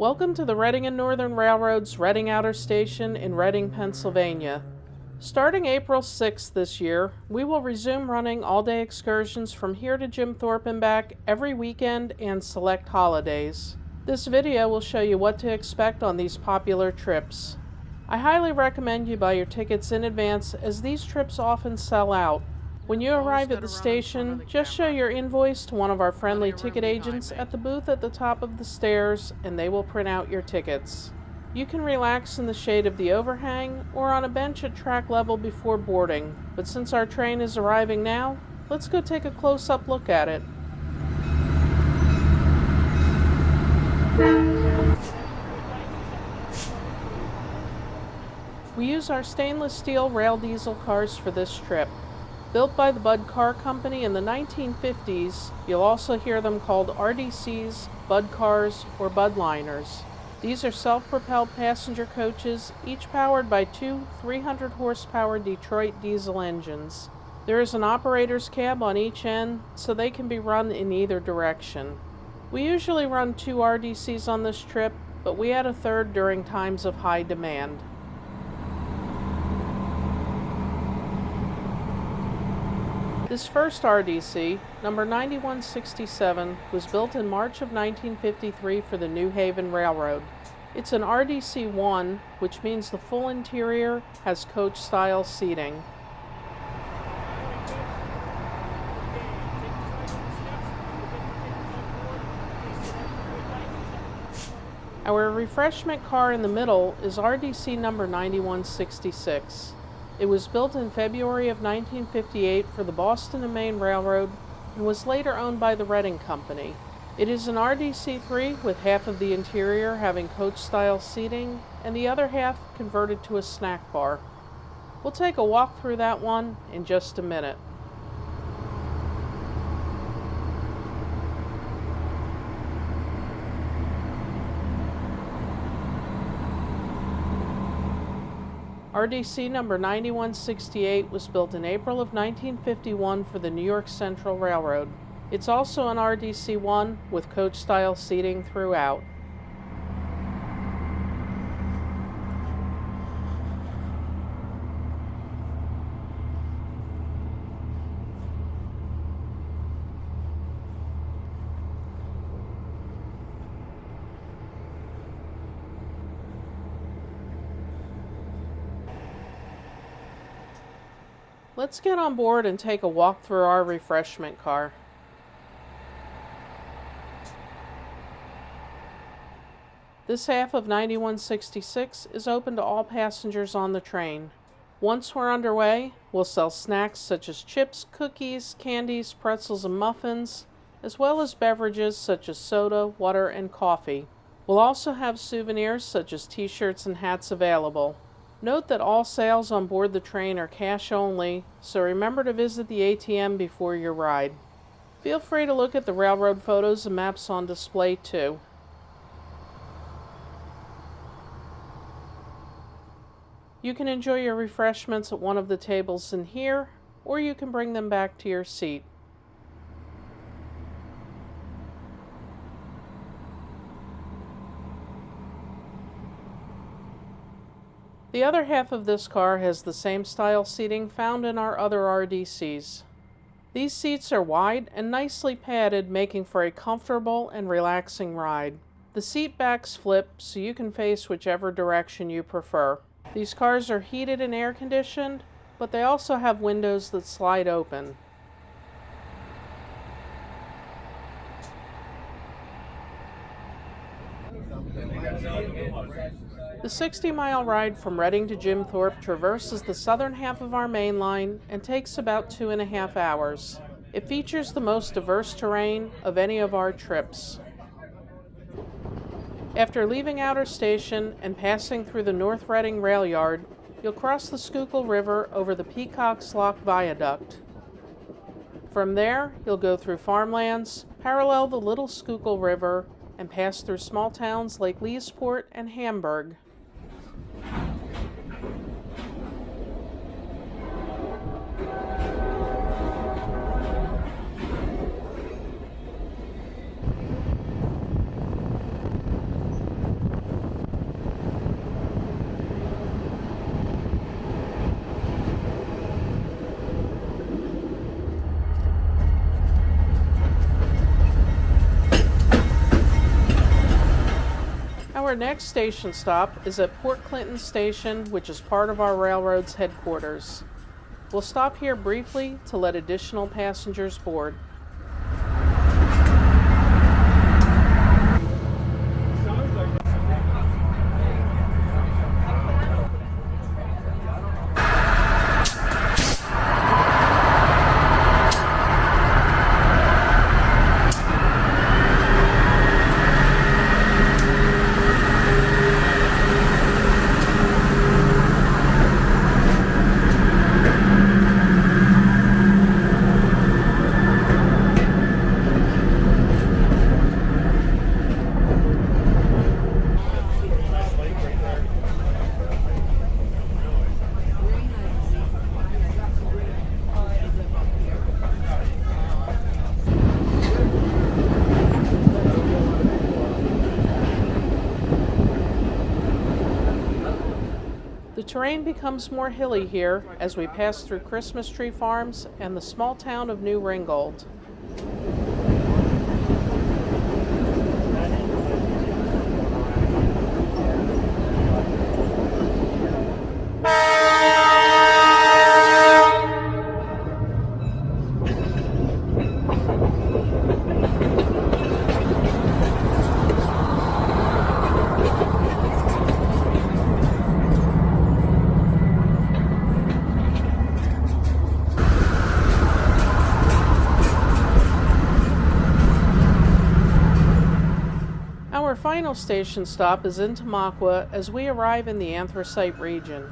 Welcome to the Reading and Northern Railroad's Reading Outer Station in Reading, Pennsylvania. Starting April 6th this year, we will resume running all-day excursions from here to Jim Thorpe and back every weekend and select holidays. This video will show you what to expect on these popular trips. I highly recommend you buy your tickets in advance as these trips often sell out. When you arrive at the station, just show your invoice to one of our friendly ticket agents at the booth at the top of the stairs and they will print out your tickets. You can relax in the shade of the overhang or on a bench at track level before boarding, but since our train is arriving now, let's go take a close-up look at it. We use our stainless steel rail diesel cars for this trip. Built by the Budd Car Company in the 1950s, you'll also hear them called RDCs, Budd Cars, or Budliners. These are self-propelled passenger coaches, each powered by two 300-horsepower Detroit diesel engines. There is an operator's cab on each end, so they can be run in either direction. We usually run two RDCs on this trip, but we add a third during times of high demand. This first RDC, number 9167, was built in March of 1953 for the New Haven Railroad. It's an RDC-1, which means the full interior has coach-style seating. Our refreshment car in the middle is RDC number 9166. It was built in February of 1958 for the Boston and Maine Railroad and was later owned by the Reading Company. It is an RDC-3 with half of the interior having coach-style seating and the other half converted to a snack bar. We'll take a walk through that one in just a minute. RDC number 9168 was built in April of 1951 for the New York Central Railroad. It's also an RDC-1 with coach-style seating throughout. Let's get on board and take a walk through our refreshment car. This half of 9166 is open to all passengers on the train. Once we're underway, we'll sell snacks such as chips, cookies, candies, pretzels, and muffins, as well as beverages such as soda, water, and coffee. We'll also have souvenirs such as t-shirts and hats available. Note that all sales on board the train are cash only, so remember to visit the ATM before your ride. Feel free to look at the railroad photos and maps on display too. You can enjoy your refreshments at one of the tables in here, or you can bring them back to your seat. The other half of this car has the same style seating found in our other RDCs. These seats are wide and nicely padded, making for a comfortable and relaxing ride. The seat backs flip so you can face whichever direction you prefer. These cars are heated and air conditioned, but they also have windows that slide open. The 60-mile ride from Reading to Jim Thorpe traverses the southern half of our main line and takes about 2.5 hours. It features the most diverse terrain of any of our trips. After leaving Outer Station and passing through the North Reading Rail Yard, you'll cross the Schuylkill River over the Peacock's Lock Viaduct. From there, you'll go through farmlands, parallel the Little Schuylkill River, and pass through small towns like Leesport and Hamburg. Our next station stop is at Port Clinton Station, which is part of our railroad's headquarters. We'll stop here briefly to let additional passengers board. The terrain becomes more hilly here as we pass through Christmas tree farms and the small town of New Ringgold. Our final station stop is in Tamaqua as we arrive in the anthracite region.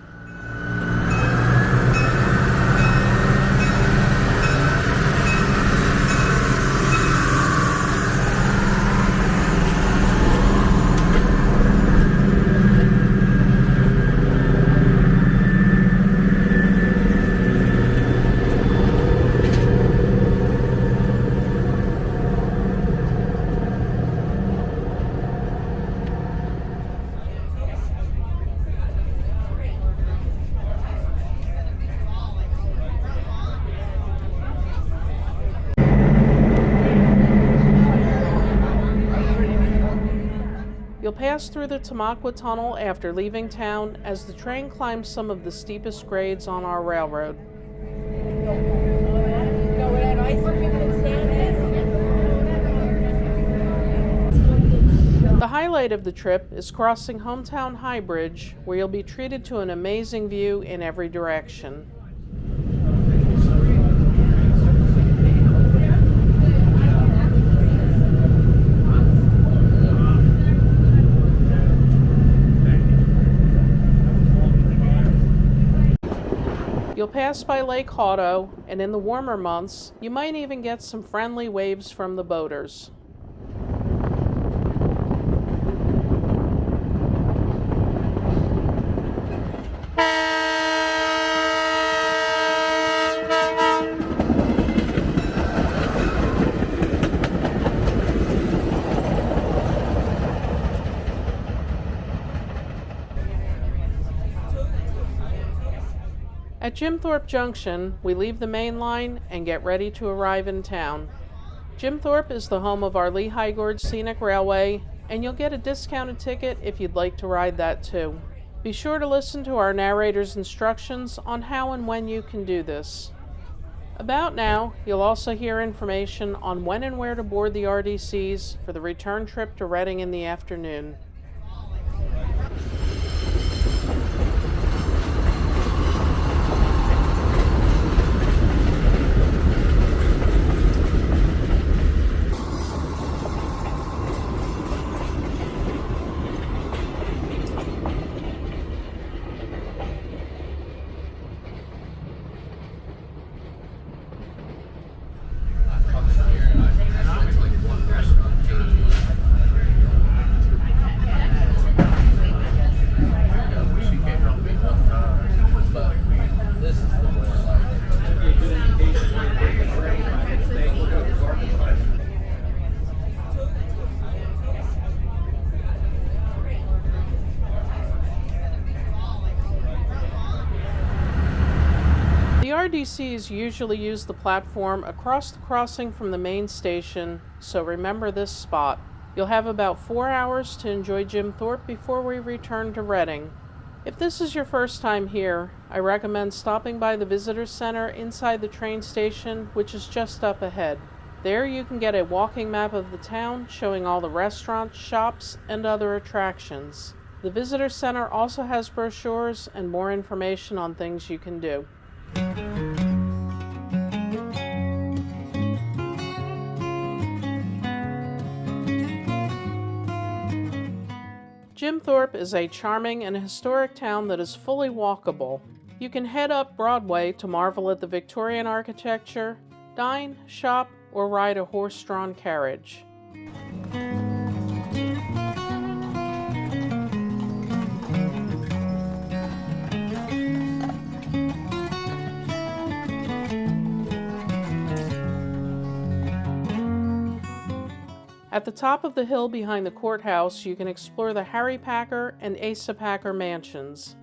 You'll pass through the Tamaqua Tunnel after leaving town as the train climbs some of the steepest grades on our railroad. The highlight of the trip is crossing Hometown High Bridge, where you'll be treated to an amazing view in every direction. You'll pass by Lake Hauto, and in the warmer months, you might even get some friendly waves from the boaters. At Jim Thorpe Junction, we leave the main line and get ready to arrive in town. Jim Thorpe is the home of our Lehigh Gorge Scenic Railway, and you'll get a discounted ticket if you'd like to ride that too. Be sure to listen to our narrator's instructions on how and when you can do this. About now, you'll also hear information on when and where to board the RDCs for the return trip to Reading in the afternoon. The RDCs usually use the platform across the crossing from the main station, so remember this spot. You'll have about 4 hours to enjoy Jim Thorpe before we return to Reading. If this is your first time here, I recommend stopping by the Visitor Center inside the train station, which is just up ahead. There you can get a walking map of the town showing all the restaurants, shops, and other attractions. The Visitor Center also has brochures and more information on things you can do. Jim Thorpe is a charming and historic town that is fully walkable. You can head up Broadway to marvel at the Victorian architecture, dine, shop, or ride a horse-drawn carriage. At the top of the hill behind the courthouse, you can explore the Harry Packer and Asa Packer mansions.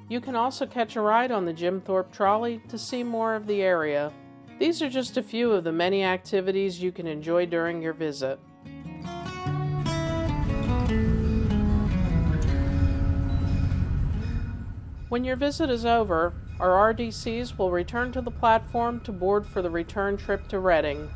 You can also catch a ride on the Jim Thorpe trolley to see more of the area. These are just a few of the many activities you can enjoy during your visit. When your visit is over, our RDCs will return to the platform to board for the return trip to Reading.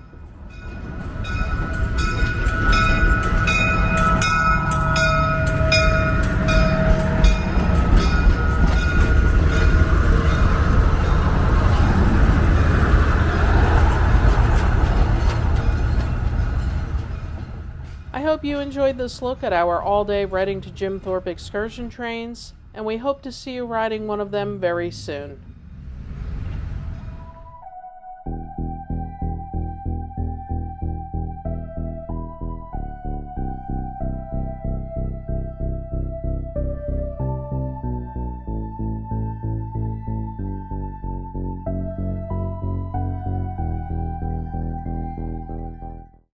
I hope you enjoyed this look at our all-day Reading to Jim Thorpe excursion trains, and we hope to see you riding one of them very soon.